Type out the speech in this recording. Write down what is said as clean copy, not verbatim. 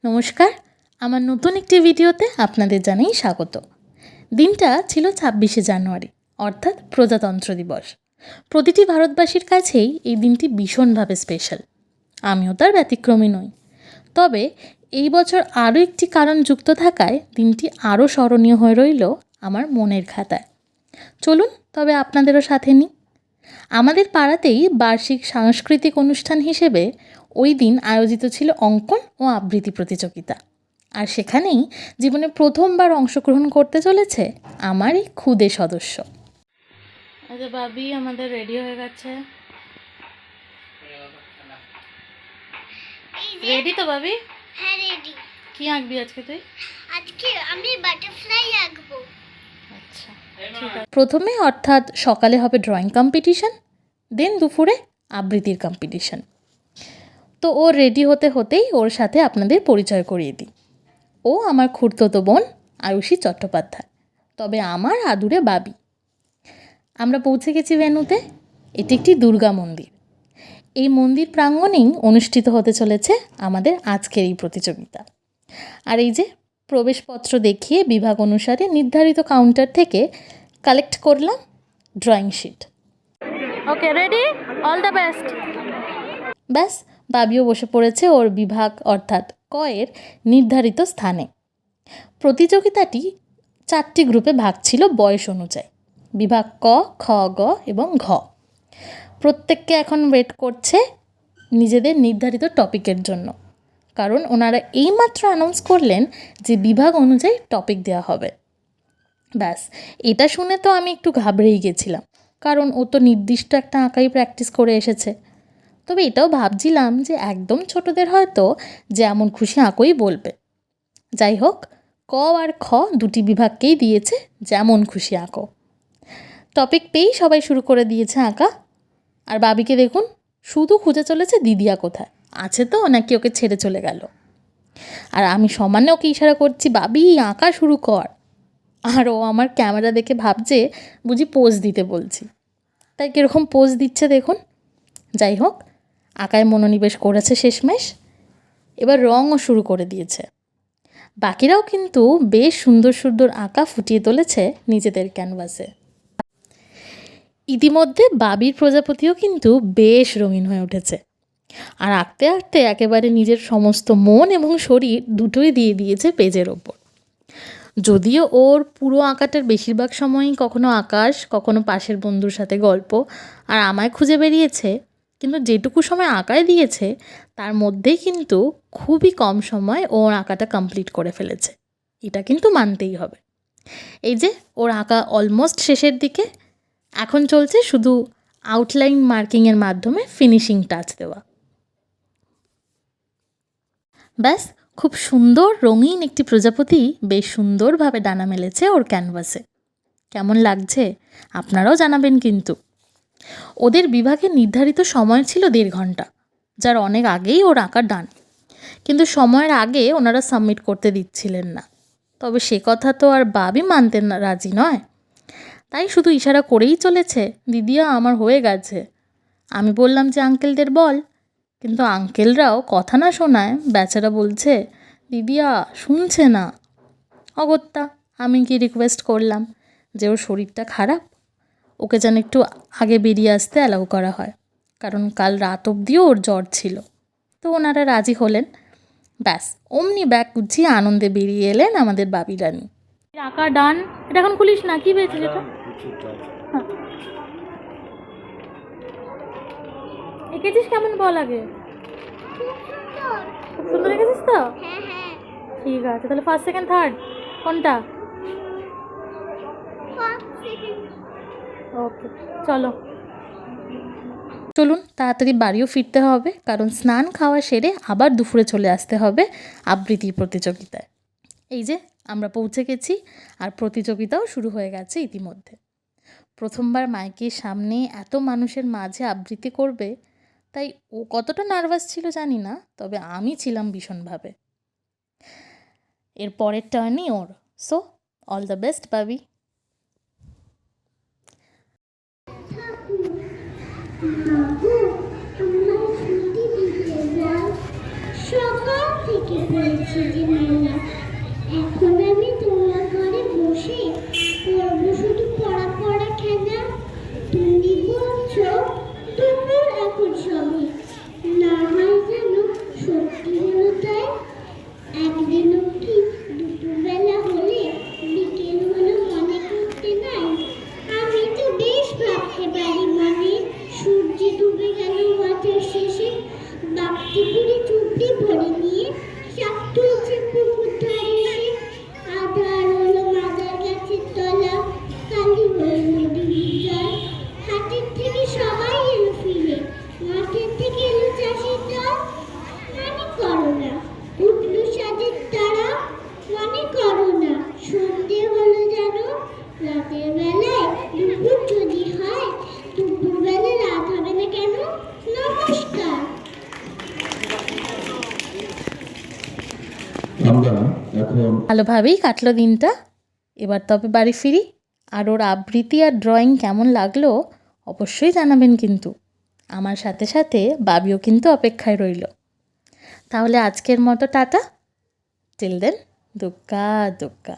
নমস্কার, আমার নতুন একটি ভিডিওতে আপনাদের জানাই স্বাগত। দিনটা ছিল ২৬শে জানুয়ারি, অর্থাৎ প্রজাতন্ত্র দিবস। প্রতিটি ভারতবাসীর কাছেই এই দিনটি ভীষণভাবে স্পেশাল। আমিও তার ব্যতিক্রমী নই। তবে এই বছর আরও একটি কারণ যুক্ত থাকায় দিনটি আরও স্মরণীয় হয়ে রইল আমার মনের খাতায়। চলুন তবে আপনাদেরও সাথে নিই। আমাদের পাড়াতেই বার্ষিক সাংস্কৃতিক অনুষ্ঠান হিসেবে ওই দিন আয়োজিত ছিল অঙ্কন ও আবৃত্তি প্রতিযোগিতা। আর সেখানেই জীবনে প্রথমবার অংশগ্রহণ করতে চলেছে আমার এই খুদে সদস্য। আচ্ছা, বাবি আমাদের রেডি হয়ে গেছে। রেডি তো বাবি? হ্যাঁ রেডি। কি আঁকবি আজকে তুই? আজকে আমি বাটারফ্লাই আঁকবো। আচ্ছা ঠিক আছে। প্রথমে অর্থাৎ সকালে হবে ড্রয়িং কম্পিটিশন, দেন দুপুরে আবৃত্তির কম্পিটিশন। তো ও রেডি হতে হতেই ওর সাথে আপনাদের পরিচয় করিয়ে দিই। ও আমার খুড়তুতো বোন আয়ুষী চট্টোপাধ্যায়, তবে আমার আদুরে বাবি। আমরা পৌঁছে গেছি ভেন্যুতে। এটি একটি দুর্গা মন্দির। এই মন্দির প্রাঙ্গণেই অনুষ্ঠিত হতে চলেছে আমাদের আজকের এই প্রতিযোগিতা। আর এই যে প্রবেশপত্র দেখিয়ে বিভাগ অনুসারে নির্ধারিত কাউন্টার থেকে কালেক্ট করলাম drawing sheet. Okay, ready, all the best. ব্যাস, বাবিও বসে পড়েছে ওর বিভাগ অর্থাৎ ক এর নির্ধারিত স্থানে। প্রতিযোগিতাটি 4টি গ্রুপে ভাগ ছিল বয়স অনুযায়ী, বিভাগ ক, খ, গ এবং ঘ। প্রত্যেককে এখন ওয়েট করছে নিজেদের নির্ধারিত টপিকের জন্য, কারণ ওনারা এইমাত্র অ্যানাউন্স করলেন যে বিভাগ অনুযায়ী টপিক দেওয়া হবে। ব্যাস, এটা শুনে তো আমি একটু ঘাবড়েই গেছিলাম, কারণ ও তো নির্দিষ্ট একটা আঁকাই প্র্যাকটিস করে এসেছে। তবে এটাও ভাবছিলাম যে একদম ছোটদের হয়তো যেমন খুশি আঁকোই বলবে। যাই হোক, ক আর খ দুটি বিভাগকেই দিয়েছে যেমন খুশি আঁকো। টপিক পেয়েই সবাই শুরু করে দিয়েছে আঁকা। আর বাবিকে দেখুন, শুধু খুঁজে চলেছে দিদিয়া কোথায় আছে, তো নাকি ওকে ছেড়ে চলে গেল। আর আমি সমানে ওকে ইশারা করছি, বাবি আঁকা শুরু কর। আর ও আমার ক্যামেরা দেখে ভাবছে বুঝি পোজ দিতে বলছি, তাই কীরকম পোজ দিচ্ছে দেখুন। যাই হোক, আঁকায় মনোনিবেশ করেছে শেষমেশ। এবার রঙও শুরু করে দিয়েছে। বাকিরাও কিন্তু বেশ সুন্দর সুন্দর আঁকা ফুটিয়ে তুলেছে নিজেদের ক্যানভাসে। ইতিমধ্যে বাবির প্রজাপতিও কিন্তু বেশ রঙিন হয়ে উঠেছে। আর আঁকতে আঁকতে একেবারে নিজের সমস্ত মন এবং শরীর দুটোই দিয়ে দিয়েছে পেজের ওপর। যদিও ওর পুরো আঁকাটার বেশিরভাগ সময়ই কখনো আকাশ, কখনো পাশের বন্ধুর সাথে গল্প আর আমায় খুঁজে বেরিয়েছে, কিন্তু যেটুকু সময় আঁকায় দিয়েছে তার মধ্যেই কিন্তু খুবই কম সময় ওর আঁকাটা কমপ্লিট করে ফেলেছে। এটা কিন্তু মানতেই হবে। এই যে ওর আঁকা অলমোস্ট শেষের দিকে, এখন চলছে শুধু আউটলাইন মার্কিংয়ের মাধ্যমে ফিনিশিং টাচ দেওয়া। ব্যাস, খুব সুন্দর রঙিন একটি প্রজাপতি বেশ সুন্দরভাবে ডানা মেলেছে ওর ক্যানভাসে। কেমন লাগছে আপনারাও জানাবেন কিন্তু। ওদের বিভাগে নির্ধারিত সময় ছিল 1.5 ঘন্টা, যার অনেক আগেই ওর আঁকা ডান। কিন্তু সময়ের আগে ওনারা সাবমিট করতে দিচ্ছিলেন না। তবে সে কথা তো আর বাবি মানতে রাজি নয়, তাই শুধু ইশারা করেই চলেছে, দিদিয়া আমার হয়ে গেছে। আমি বললাম যে আঙ্কেলদের বল, কিন্তু আঙ্কেলরাও কথা না শোনায় বেচারা বলছে দিদিয়া শুনছে না। অগত্যা আমি কি রিকোয়েস্ট করলাম যে ওর শরীরটা খারাপ, ওকে যেন একটু আগে বেরিয়ে আসতে অ্যালাউ করা হয়, কারণ কাল রাত অবধিও ওর জ্বর ছিল। তো ওনারা রাজি হলেন। ব্যাস, অমনি ব্যাগ গুছিয়ে আনন্দে বেরিয়ে এলেন আমাদের বাবি রানী। আঁকা ডান। এটা এখন খুলিস না, কি পেয়েছিস এটা? এঁকেছিস কেমন বল আগে? খুব সুন্দর এঁকেছিস তো? হ্যাঁ হ্যাঁ ঠিক আছে, তাহলে ফার্স্ট সেকেন্ড থার্ড কোনটা? ওকে, চলুন তাড়াতাড়ি বাড়িও ফিরতে হবে, কারণ স্নান খাওয়া সেরে আবার দুপুরে চলে আসতে হবে আবৃত্তি প্রতিযোগিতায়। এই যে আমরা পৌঁছে গেছি, আর প্রতিযোগিতাও শুরু হয়ে গেছে ইতিমধ্যে। প্রথমবার মাইকের সামনে এত মানুষের মাঝে আবৃত্তি করবে, তাই ও কতটা নার্ভাস ছিল জানি না, তবে আমি ছিলাম ভীষণভাবে। এর পরের টার্নই ওর। সো অল দ্য বেস্ট বাবি। সকাল থেকে পড়েছি যে মেলা। এখন আমি তোমার ঘরে বসে পড়বো শুধু পড়া পড়া খেলা। তুমি বলছো তোমার এখন সবে, না হয় যেন সত্যি হলো তাই। একদিনও কি দুপুরবেলা হলে বিকেল হলো মনে করতে নাই? আমি তো বেশ ভাবতে পারি মনে, সূর্য ডুবে গেল মাঠের শেষে, বাপটি পুরি চুপটি ভরে নিয়ে চাপ তুলছে পুকুর ধারে এসে। আধার হলো মাদার গাছের তলা, কালি হয়ে নদীর জল। হাটের থেকে সবাই এলো ফিরে, মাঠের থেকে এলো চাষের দল। মনে করো না উঠলো সাজের তারা, মনে করো না সন্ধে হলো যেন। রাতের বেলায় দুপুর যদি হয়, দুপুর বেলায় রাত হবে না কেন? নমস্কার। আমরা এখন ভালোভাবেই কাটলো দিনটা। এবার তবে বাড়ি ফিরি। আর ওর আবৃত্তি আর ড্রয়িং কেমন লাগলো অবশ্যই জানাবেন কিন্তু। আমার সাথে সাথে বাবিও কিন্তু অপেক্ষায় রইল। তাহলে আজকের মতো টাটা। টিল দেন, দুগ্গা দুগ্গা।